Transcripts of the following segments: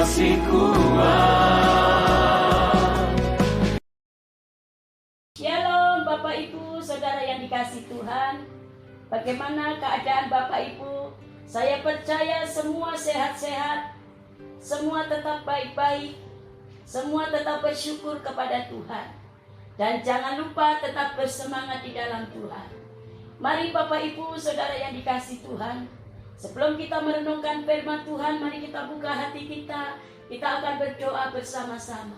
masih kuat. Shalom Bapak Ibu, Saudara yang dikasihi Tuhan. Bagaimana keadaan Bapak Ibu? Saya percaya semua sehat-sehat, semua tetap baik-baik, semua tetap bersyukur kepada Tuhan. Dan jangan lupa tetap bersemangat di dalam Tuhan. Mari Bapak Ibu, Saudara yang dikasihi Tuhan, sebelum kita merenungkan firman Tuhan, mari kita buka hati kita. Kita akan berdoa bersama-sama.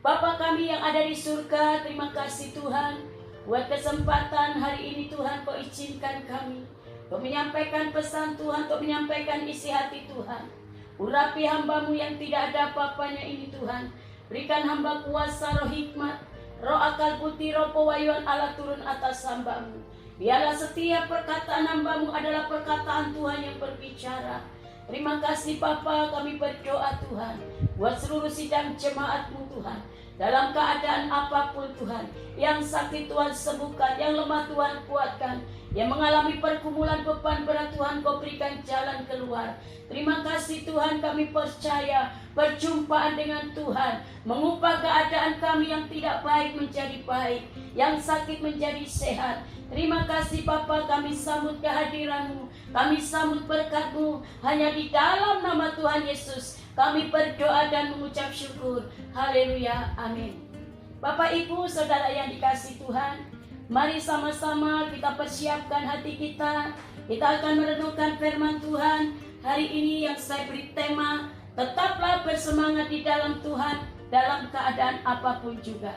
Bapa kami yang ada di surga, terima kasih Tuhan buat kesempatan hari ini. Tuhan, Kau izinkan kami untuk menyampaikan pesan Tuhan, untuk menyampaikan isi hati Tuhan. Urapi hamba-Mu yang tidak ada apa-apanya ini Tuhan. Berikan hamba kuasa roh hikmat, roh akal budi, roh pewayuan Allah turun atas hamba-Mu. Biarlah setiap perkataan hamba-Mu adalah perkataan Tuhan yang berbicara. Terima kasih Bapa, kami berdoa Tuhan buat seluruh sidang jemaat-Mu Tuhan. Dalam keadaan apapun Tuhan, yang sakit Tuhan sembuhkan, yang lemah Tuhan kuatkan, yang mengalami pergumulan beban berat Tuhan Kau berikan jalan keluar. Terima kasih Tuhan, kami percaya perjumpaan dengan Tuhan mengubah keadaan kami yang tidak baik menjadi baik, yang sakit menjadi sehat. Terima kasih Bapa, kami sambut kehadiran-Mu, kami sambut berkat-Mu. Hanya di dalam nama Tuhan Yesus kami berdoa dan mengucap syukur. Haleluya, amin. Bapak Ibu, Saudara yang dikasihi Tuhan, mari sama-sama kita persiapkan hati kita. Kita akan merenungkan firman Tuhan hari ini yang saya beri tema, tetaplah bersemangat di dalam Tuhan dalam keadaan apapun juga.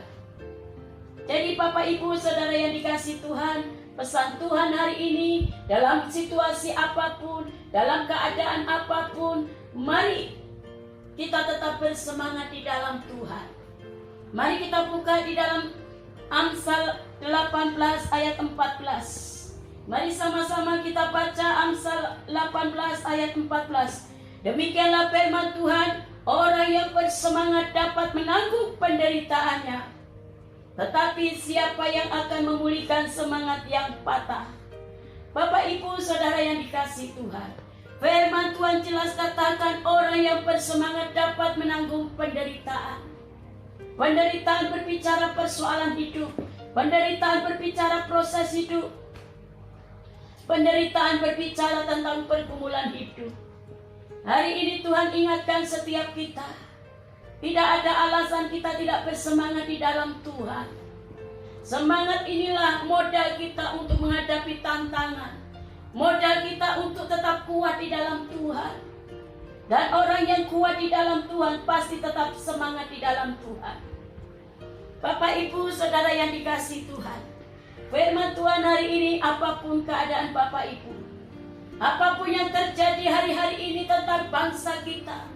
Jadi Bapak Ibu, Saudara yang dikasihi Tuhan, pesan Tuhan hari ini dalam situasi apapun, dalam keadaan apapun, mari kita tetap bersemangat di dalam Tuhan. Mari kita buka di dalam Amsal 18 ayat 14. Mari sama-sama kita baca Amsal 18 ayat 14. Demikianlah firman Tuhan, orang yang bersemangat dapat menanggung penderitaannya, tetapi siapa yang akan memulihkan semangat yang patah? Bapak Ibu, Saudara yang dikasihi Tuhan, firman Tuhan jelas katakan orang yang bersemangat dapat menanggung penderitaan. Penderitaan berbicara persoalan hidup. Penderitaan berbicara proses hidup. Penderitaan berbicara tentang pergumulan hidup. Hari ini Tuhan ingatkan setiap kita, tidak ada alasan kita tidak bersemangat di dalam Tuhan. Semangat inilah modal kita untuk menghadapi tantangan. Modal kita untuk tetap kuat di dalam Tuhan. Dan orang yang kuat di dalam Tuhan pasti tetap semangat di dalam Tuhan. Bapak Ibu, Saudara yang dikasihi Tuhan, firman Tuhan hari ini, apapun keadaan Bapak Ibu, apapun yang terjadi hari-hari ini tentang bangsa kita,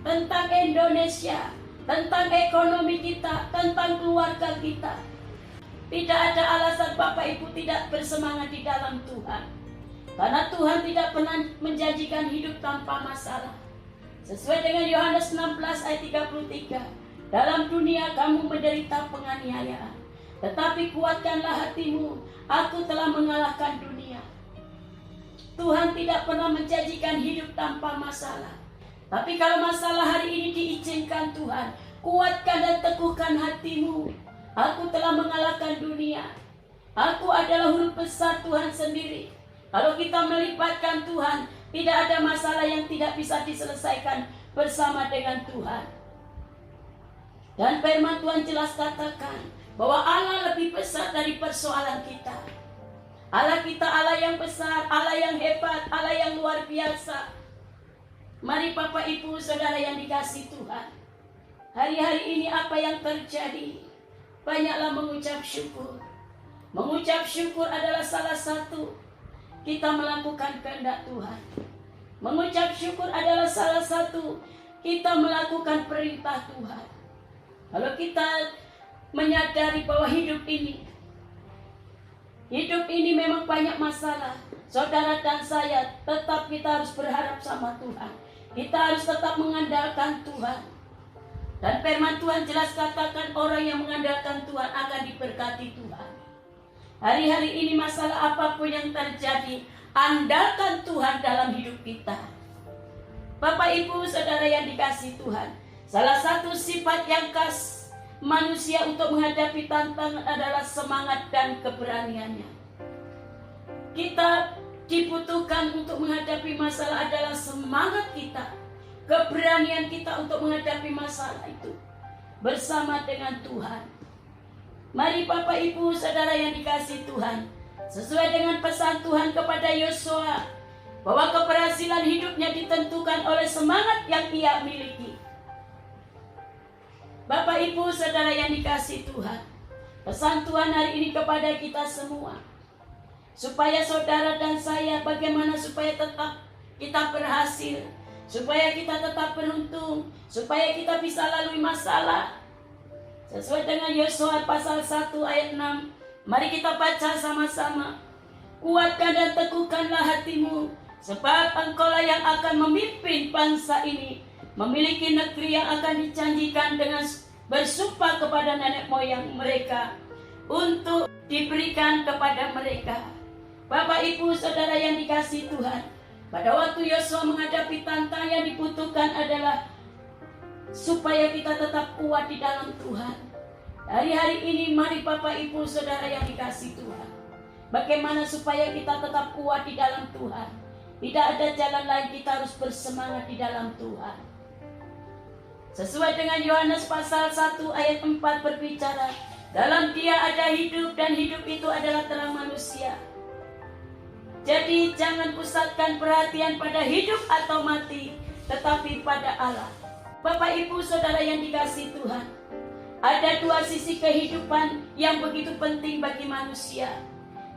tentang Indonesia, tentang ekonomi kita, tentang keluarga kita, tidak ada alasan Bapak Ibu tidak bersemangat di dalam Tuhan. Karena Tuhan tidak pernah menjanjikan hidup tanpa masalah. Sesuai dengan Yohanes 16 ayat 33. Dalam dunia kamu menderita penganiayaan, tetapi kuatkanlah hatimu, aku telah mengalahkan dunia. Tuhan tidak pernah menjanjikan hidup tanpa masalah. Tapi kalau masalah hari ini diizinkan Tuhan, kuatkan dan teguhkan hatimu. Aku telah mengalahkan dunia. Aku adalah huruf besar Tuhan sendiri. Kalau kita melibatkan Tuhan, tidak ada masalah yang tidak bisa diselesaikan bersama dengan Tuhan. Dan firman Tuhan jelas katakan bahwa Allah lebih besar dari persoalan kita. Allah kita Allah yang besar, Allah yang hebat, Allah yang luar biasa. Mari Bapak Ibu, Saudara yang dikasihi Tuhan, hari-hari ini apa yang terjadi? Banyaklah mengucap syukur. Mengucap syukur adalah salah satu kita melakukan kehendak Tuhan. Mengucap syukur adalah salah satu kita melakukan perintah Tuhan. Kalau kita menyadari bahwa hidup ini memang banyak masalah, saudara dan saya, tetap kita harus berharap sama Tuhan. Kita harus tetap mengandalkan Tuhan. Dan firman Tuhan jelas katakan orang yang mengandalkan Tuhan akan diberkati Tuhan. Hari-hari ini masalah apapun yang terjadi, andalkan Tuhan dalam hidup kita. Bapak, Ibu, Saudara yang dikasihi Tuhan, salah satu sifat yang khas manusia untuk menghadapi tantangan adalah semangat dan keberaniannya. Kita dibutuhkan untuk menghadapi masalah adalah semangat kita, keberanian kita untuk menghadapi masalah itu bersama dengan Tuhan. Mari Bapak, Ibu, Saudara yang dikasihi Tuhan, sesuai dengan pesan Tuhan kepada Yosua, bahwa keberhasilan hidupnya ditentukan oleh semangat yang ia miliki. Bapak, Ibu, Saudara yang dikasihi Tuhan, pesan Tuhan hari ini kepada kita semua, supaya saudara dan saya bagaimana supaya tetap kita berhasil, supaya kita tetap beruntung, supaya kita bisa lalui masalah. Sesuai dengan Yosua pasal 1 ayat 6, mari kita baca sama-sama. Kuatkan dan teguhkanlah hatimu, sebab engkaulah yang akan memimpin bangsa ini, memiliki negeri yang akan dijanjikan dengan bersumpah kepada nenek moyang mereka, untuk diberikan kepada mereka. Bapak, Ibu, Saudara yang dikasihi Tuhan, pada waktu Yosua menghadapi tantangan, yang dibutuhkan adalah supaya kita tetap kuat di dalam Tuhan. Dari hari ini mari Bapak, Ibu, Saudara yang dikasihi Tuhan, bagaimana supaya kita tetap kuat di dalam Tuhan. Tidak ada jalan lain, kita harus bersemangat di dalam Tuhan. Sesuai dengan Yohanes pasal 1 ayat 4 berbicara, dalam Dia ada hidup dan hidup itu adalah terang manusia. Jadi jangan pusatkan perhatian pada hidup atau mati, tetapi pada Allah. Bapak, Ibu, Saudara yang dikasihi Tuhan, ada dua sisi kehidupan yang begitu penting bagi manusia,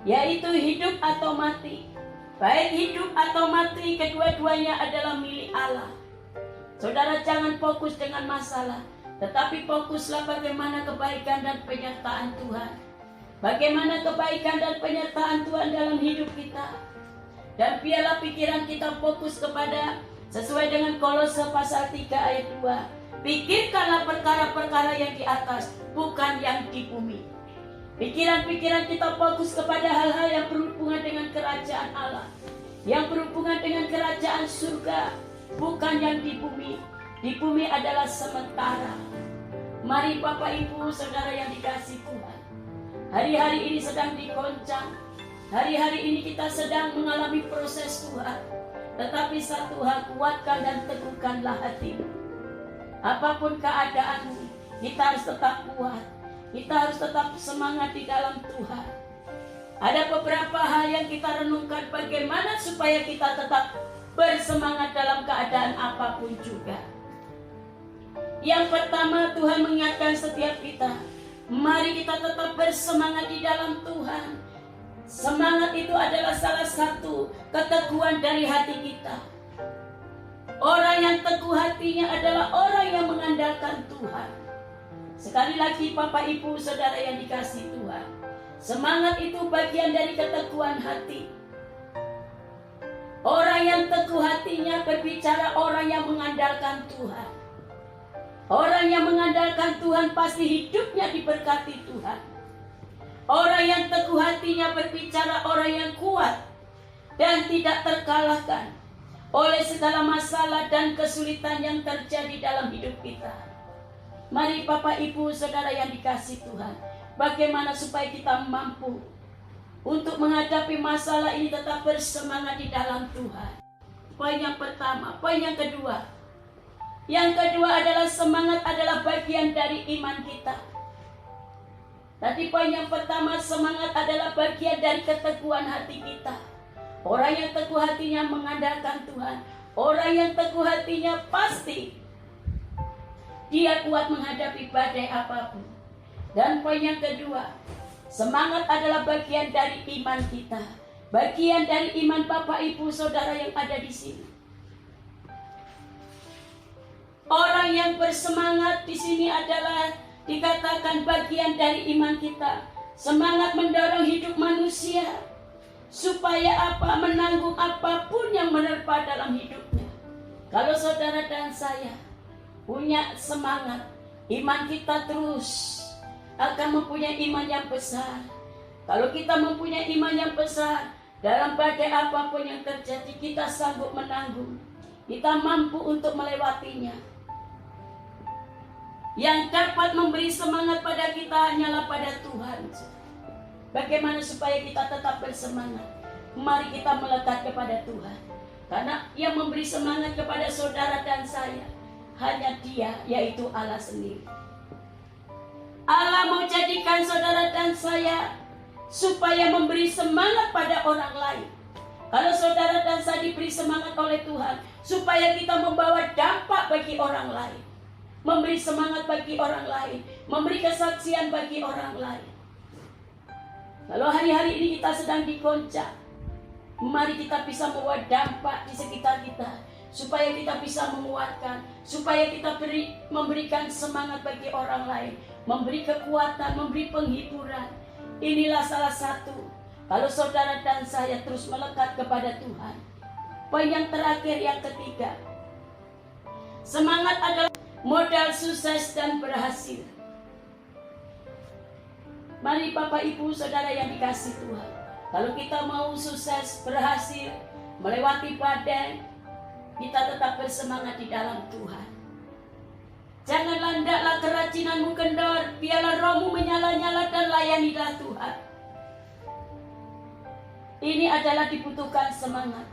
yaitu hidup atau mati. Baik hidup atau mati, kedua-duanya adalah milik Allah. Saudara jangan fokus dengan masalah, tetapi fokuslah bagaimana kebaikan dan penyertaan Tuhan. Bagaimana kebaikan dan penyertaan Tuhan dalam hidup kita. Dan biarlah pikiran kita fokus kepada, sesuai dengan Kolose pasal 3 ayat 2, pikirkanlah perkara-perkara yang di atas, bukan yang di bumi. Pikiran-pikiran kita fokus kepada hal-hal yang berhubungan dengan kerajaan Allah, yang berhubungan dengan kerajaan surga, bukan yang di bumi. Di bumi adalah sementara. Mari Bapak, Ibu, Saudara yang dikasihi Tuhan, hari-hari ini sedang digoncang. Hari-hari ini kita sedang mengalami proses Tuhan. Tetapi satu hal, kuatkan dan teguhkanlah hatimu. Apapun keadaanmu, kita harus tetap kuat. Kita harus tetap semangat di dalam Tuhan. Ada beberapa hal yang kita renungkan bagaimana supaya kita tetap bersemangat dalam keadaan apapun juga. Yang pertama, Tuhan mengingatkan setiap kita, mari kita tetap bersemangat di dalam Tuhan. Semangat itu adalah salah satu keteguhan dari hati kita. Orang yang teguh hatinya adalah orang yang mengandalkan Tuhan. Sekali lagi Bapak, Ibu, Saudara yang dikasihi Tuhan, semangat itu bagian dari keteguhan hati. Orang yang teguh hatinya berbicara orang yang mengandalkan Tuhan. Orang yang mengandalkan Tuhan pasti hidupnya diberkati Tuhan. Orang yang teguh hatinya berbicara orang yang kuat dan tidak terkalahkan oleh segala masalah dan kesulitan yang terjadi dalam hidup kita. Mari Bapak, Ibu, Saudara yang dikasihi Tuhan, bagaimana supaya kita mampu untuk menghadapi masalah ini tetap bersemangat di dalam Tuhan. Poin yang pertama. Poin yang kedua. Yang kedua adalah semangat adalah bagian dari iman kita. Tadi poin yang pertama, semangat adalah bagian dari keteguhan hati kita. Orang yang teguh hatinya mengandalkan Tuhan. Orang yang teguh hatinya pasti dia kuat menghadapi badai apapun. Dan poin yang kedua, semangat adalah bagian dari iman kita. Bagian dari iman Bapak, Ibu, Saudara yang ada di sini. Orang yang bersemangat di sini adalah dikatakan bagian dari iman kita. Semangat mendorong hidup manusia supaya apa? Menanggung apapun yang menerpa dalam hidupnya. Kalau saudara dan saya punya semangat, iman kita terus akan mempunyai iman yang besar. Kalau kita mempunyai iman yang besar, dalam badai apapun yang terjadi kita sanggup menanggung. kita mampu untuk melewatinya. Yang dapat memberi semangat pada kita hanyalah pada Tuhan. Bagaimana supaya kita tetap bersemangat? Mari kita melekat kepada Tuhan. Karena yang memberi semangat kepada saudara dan saya hanya Dia, yaitu Allah sendiri. Allah mau jadikan saudara dan saya supaya memberi semangat pada orang lain. Kalau saudara dan saya diberi semangat oleh Tuhan, supaya kita membawa dampak bagi orang lain, memberi semangat bagi orang lain, memberi kesaksian bagi orang lain. Kalau hari-hari ini kita sedang digoncang, mari kita bisa membawa dampak di sekitar kita, supaya kita bisa menguatkan, supaya kita memberikan semangat bagi orang lain, memberi kekuatan, memberi penghiburan. Inilah salah satu, kalau saudara dan saya terus melekat kepada Tuhan. Poin yang terakhir, yang ketiga, semangat adalah modal sukses dan berhasil. Mari Bapak Ibu Saudara yang dikasih Tuhan, kalau kita mau sukses, berhasil, melewati badai, kita tetap bersemangat di dalam Tuhan. Janganlah hendaklah kerajinanmu kendor, biarlah rohmu menyala-nyala dan layanilah Tuhan. Ini adalah dibutuhkan semangat.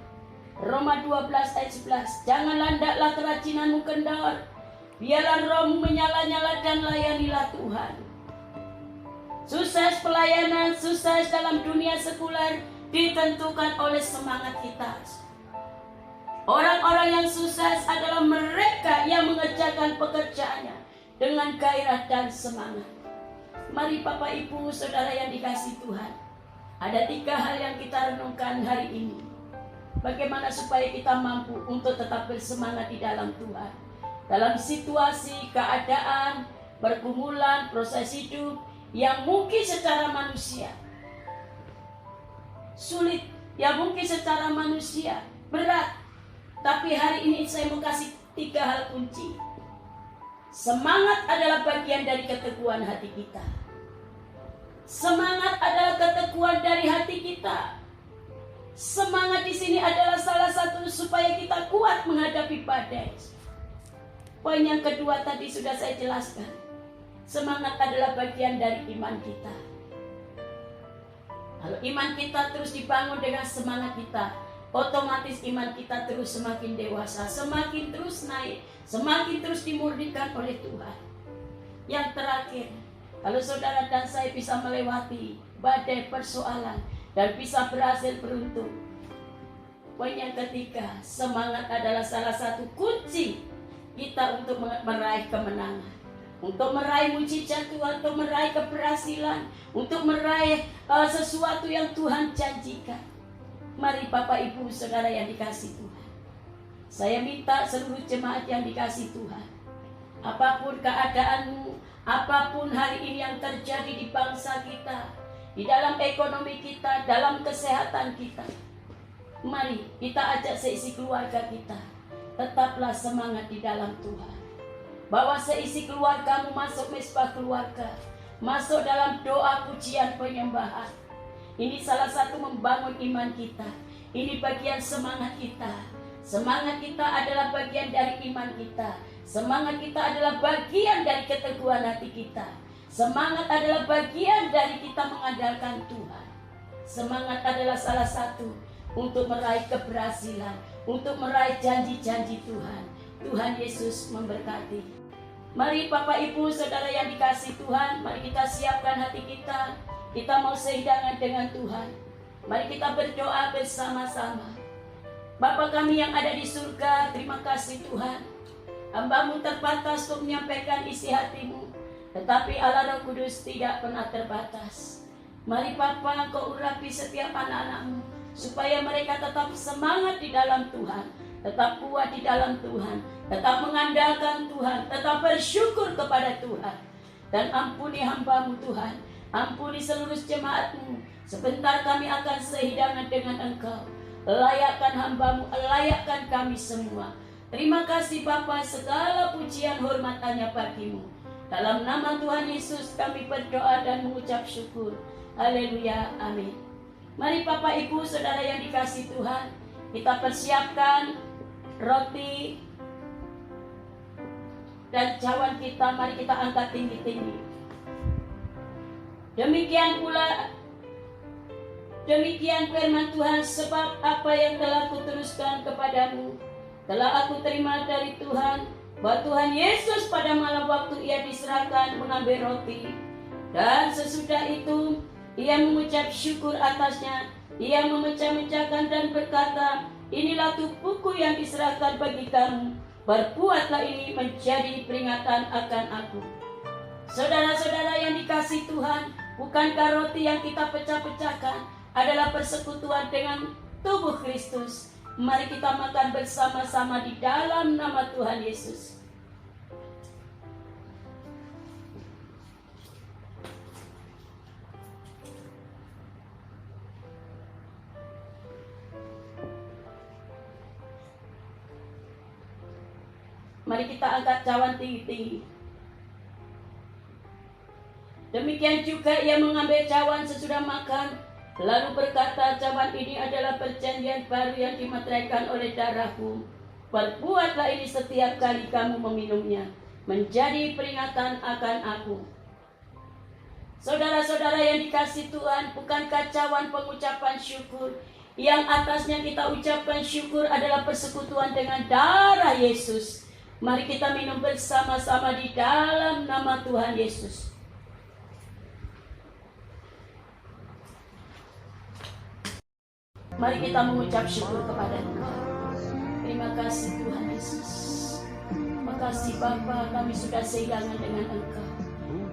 Roma 12 ayat 11. Janganlah hendaklah kerajinanmu kendor, biarlah rohmu menyala-nyala dan layanilah Tuhan. Sukses pelayanan, sukses dalam dunia sekuler ditentukan oleh semangat kita. Orang-orang yang sukses adalah mereka yang mengerjakan pekerjaannya dengan gairah dan semangat. Mari Bapak Ibu Saudara yang dikasih Tuhan, ada 3 hal yang kita renungkan hari ini. Bagaimana supaya kita mampu untuk tetap bersemangat di dalam Tuhan, dalam situasi, keadaan, pergumulan, proses hidup yang mungkin secara manusia sulit, yang mungkin secara manusia berat. Tapi hari ini saya mau kasih 3 hal kunci. Semangat adalah bagian dari keteguhan hati kita. Semangat adalah keteguhan dari hati kita. Semangat di sini adalah salah satu supaya kita kuat menghadapi badai. Poin yang kedua tadi sudah saya jelaskan. Semangat adalah bagian dari iman kita. Kalau iman kita terus dibangun dengan semangat kita, otomatis iman kita terus semakin dewasa, semakin terus naik, semakin terus dimurnikan oleh Tuhan. Yang terakhir, kalau saudara dan saya bisa melewati badai persoalan dan bisa berhasil beruntung. Poin yang ketiga, semangat adalah salah satu kunci kita untuk meraih kemenangan, untuk meraih mujizat Tuhan, untuk meraih keberhasilan, untuk meraih sesuatu yang Tuhan janjikan. Mari Bapak Ibu Saudara yang dikasih Tuhan, saya minta seluruh jemaat yang dikasih Tuhan, apapun keadaanmu, apapun hari ini yang terjadi di bangsa kita, di dalam ekonomi kita, dalam kesehatan kita, mari kita ajak seisi keluarga kita, tetaplah semangat di dalam Tuhan. Bawa seisi keluargamu masuk mesbah keluarga, masuk dalam doa pujian penyembahan. Ini salah satu membangun iman kita. Ini bagian semangat kita. Semangat kita adalah bagian dari iman kita. Semangat kita adalah bagian dari keteguhan hati kita. Semangat adalah bagian dari kita mengandalkan Tuhan. Semangat adalah salah satu untuk meraih keberhasilan, untuk meraih janji-janji Tuhan. Tuhan Yesus memberkati. Mari Bapak Ibu Saudara yang dikasih Tuhan, mari kita siapkan hati kita. Kita mau sehidangan dengan Tuhan. Mari kita berdoa bersama-sama. Bapa kami yang ada di surga, terima kasih Tuhan. Hamba-Mu terbatas untuk menyampaikan isi hati-Mu, tetapi Allah Roh Kudus tidak pernah terbatas. Mari Bapa, Engkau urapi setiap anak-anak-Mu, supaya mereka tetap semangat di dalam Tuhan, tetap kuat di dalam Tuhan, tetap mengandalkan Tuhan, tetap bersyukur kepada Tuhan. Dan ampuni hamba-Mu Tuhan, ampuni seluruh jemaat-Mu. Sebentar kami akan sehidangan dengan Engkau. Layakkan hamba-Mu, layakkan kami semua. Terima kasih Bapa, segala pujian hormat hanya bagi-Mu. Dalam nama Tuhan Yesus kami berdoa dan mengucap syukur. Haleluya, amin. Mari Bapak Ibu Saudara yang dikasih Tuhan, kita persiapkan roti dan cawan kita, mari kita angkat tinggi-tinggi. Demikian firman Tuhan, sebab apa yang telah kuteruskan kepadamu telah aku terima dari Tuhan, bahwa Tuhan Yesus pada malam waktu ia diserahkan mengambil roti, dan sesudah itu ia mengucap syukur atasnya, ia memecah-mecahkan dan berkata, inilah tubuhku yang diserahkan bagi kamu, berbuatlah ini menjadi peringatan akan aku. Saudara-saudara yang dikasihi Tuhan, bukankah roti yang kita pecah-pecahkan adalah persekutuan dengan tubuh Kristus? Mari kita makan bersama-sama di dalam nama Tuhan Yesus. Mari kita angkat cawan tinggi-tinggi. Demikian juga ia mengambil cawan sesudah makan, lalu berkata, cawan ini adalah perjanjian baru yang dimeteraikan oleh darahku. Perbuatlah ini setiap kali kamu meminumnya, menjadi peringatan akan aku. Saudara-saudara yang dikasihi Tuhan, bukankah cawan pengucapan syukur yang atasnya kita ucapkan syukur adalah persekutuan dengan darah Yesus? Mari kita minum bersama-sama di dalam nama Tuhan Yesus. Mari kita mengucap syukur kepada Engkau. Terima kasih Tuhan Yesus. Makasih Bapa, kami sudah sehilangan dengan Engkau.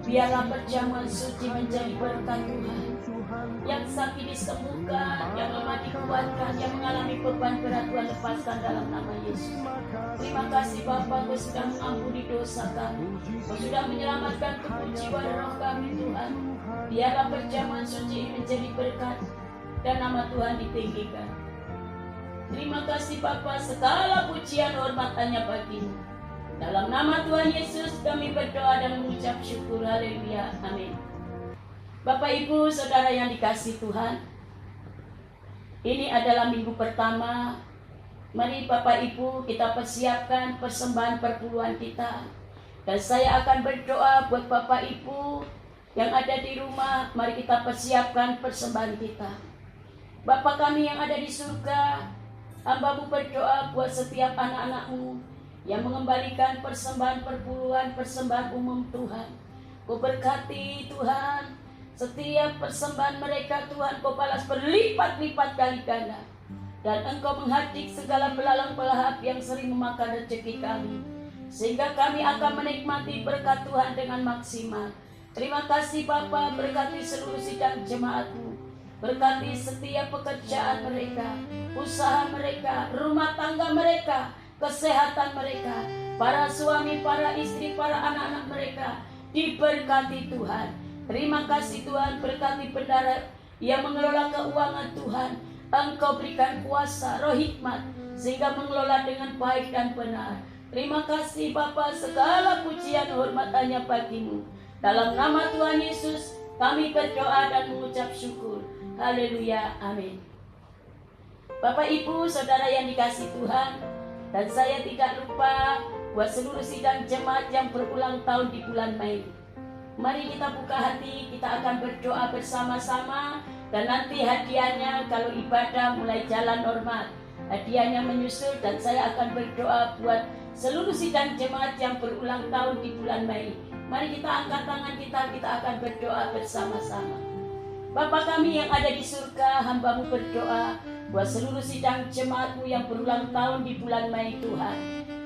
Biarlah perjamuan suci menjadi berkat Tuhan. Yang sakit disembuhkan, yang lemah dikuatkan, yang mengalami beban berat Tuhan lepaskan dalam nama Yesus. Terima kasih Bapa, Kau sudah mengampuni dosa kami, Kau sudah menyelamatkan tubuh jiwa dan roh kami Tuhan. Biarlah perjamuan suci ini menjadi berkat dan nama Tuhan ditinggikan. Terima kasih Bapa, segala pujian hormat hanya bagi-Mu. Dalam nama Tuhan Yesus kami berdoa dan mengucap syukur. Haleluya. Amin. Bapak Ibu Saudara yang dikasihi Tuhan, ini adalah minggu pertama. Mari Bapak Ibu kita persiapkan persembahan perpuluhan kita. Dan saya akan berdoa buat Bapak Ibu yang ada di rumah. Mari kita persiapkan persembahan kita. Bapa kami yang ada di surga, hamba-Mu berdoa buat setiap anak-anak-Mu yang mengembalikan persembahan perpuluhan, persembahan umum Tuhan. Kau berkati Tuhan setiap persembahan mereka Tuhan, Kau balas berlipat-lipat kali ganda. Dan Engkau menghadik segala belalang belahap yang sering memakan rezeki kami, sehingga kami akan menikmati berkat Tuhan dengan maksimal. Terima kasih Bapa, berkati seluruh sidang jemaat-Mu, berkati setiap pekerjaan mereka, usaha mereka, rumah tangga mereka, kesehatan mereka, para suami, para istri, para anak-anak mereka, diberkati Tuhan. Terima kasih Tuhan, berkati bendara yang mengelola keuangan Tuhan. Engkau berikan kuasa, roh hikmat, sehingga mengelola dengan baik dan benar. Terima kasih Bapa, segala pujian hormat hanya bagi-Mu. Dalam nama Tuhan Yesus kami berdoa dan mengucap syukur. Haleluya, amin. Bapak Ibu Saudara yang dikasihi Tuhan, dan saya tidak lupa buat seluruh sidang jemaat yang berulang tahun di bulan Mei. Mari kita buka hati, kita akan berdoa bersama-sama. Dan nanti hadiahnya kalau ibadah mulai jalan normal, hadiahnya menyusul. Dan saya akan berdoa buat seluruh sidang jemaat yang berulang tahun di bulan Mei. Mari kita angkat tangan kita akan berdoa bersama-sama. Bapa kami yang ada di surga, hamba-Mu berdoa buat seluruh sidang jemaat-Mu yang berulang tahun di bulan Mei Tuhan.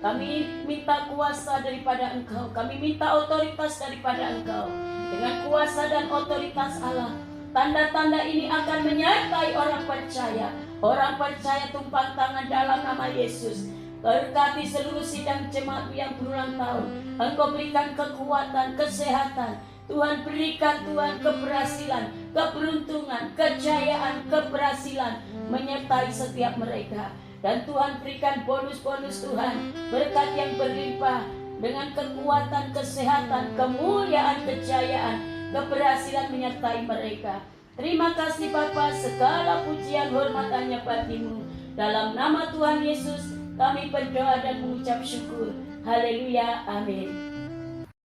Kami minta kuasa daripada Engkau, kami minta otoritas daripada Engkau. Dengan kuasa dan otoritas Allah, tanda-tanda ini akan menyertai orang percaya. Orang percaya tumpang tangan dalam nama Yesus. Berkati seluruh sidang jemaat yang berulang tahun. Engkau berikan kekuatan, kesehatan. Tuhan berikan Tuhan keberhasilan, keberuntungan, kejayaan, keberhasilan menyertai setiap mereka. Dan Tuhan berikan bonus-bonus Tuhan, berkat yang berlimpah dengan kekuatan, kesehatan, kemuliaan, kejayaan, keberhasilan menyertai mereka. Terima kasih Bapa, segala pujian hormat hanya bagi-Mu. Dalam nama Tuhan Yesus Kami berdoa dan mengucap syukur. Haleluya, amin.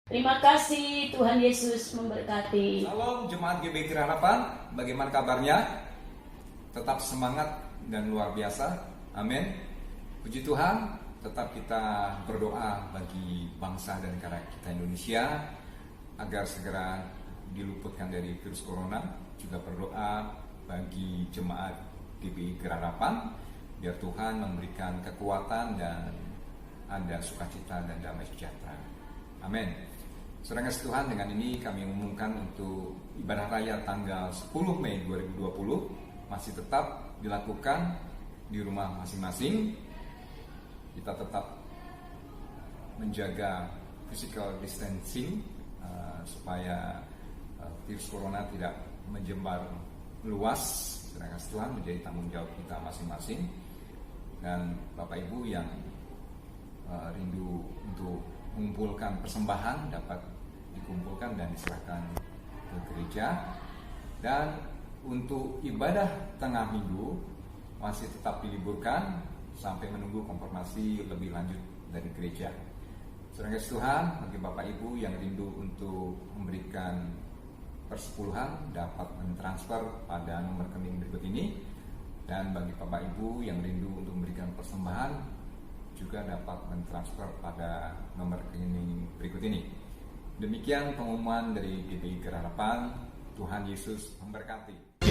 Terima kasih, Tuhan Yesus memberkati. Salam Jemaat GBI Harapan, bagaimana kabarnya? Tetap semangat dan luar biasa, amin. Puji Tuhan, tetap kita berdoa bagi bangsa dan negara kita Indonesia agar segera diluputkan dari virus corona. Juga berdoa bagi jemaat GBI Harapan biar Tuhan memberikan kekuatan dan ada sukacita dan damai sejahtera. Amin. Saudara kasih Tuhan, dengan ini kami umumkan untuk ibadah raya tanggal 10 Mei 2020 masih tetap dilakukan di rumah masing-masing. Kita tetap menjaga physical distancing supaya virus corona tidak menjembar luas. Saudara kasih Tuhan, menjadi tanggung jawab kita masing-masing. Dan Bapak Ibu yang rindu untuk mengumpulkan persembahan dapat dikumpulkan dan diserahkan ke gereja. Dan untuk ibadah tengah minggu masih tetap diliburkan sampai menunggu konfirmasi lebih lanjut dari gereja. Saudara kasih Tuhan, bagi Bapak Ibu yang rindu untuk memberikan persepuluhan dapat mentransfer pada nomor rekening berikut ini. Dan bagi Bapak Ibu yang rindu untuk memberikan persembahan juga dapat mentransfer pada nomor rekening berikut ini. Demikian pengumuman dari GBI Harapan. Tuhan Yesus memberkati.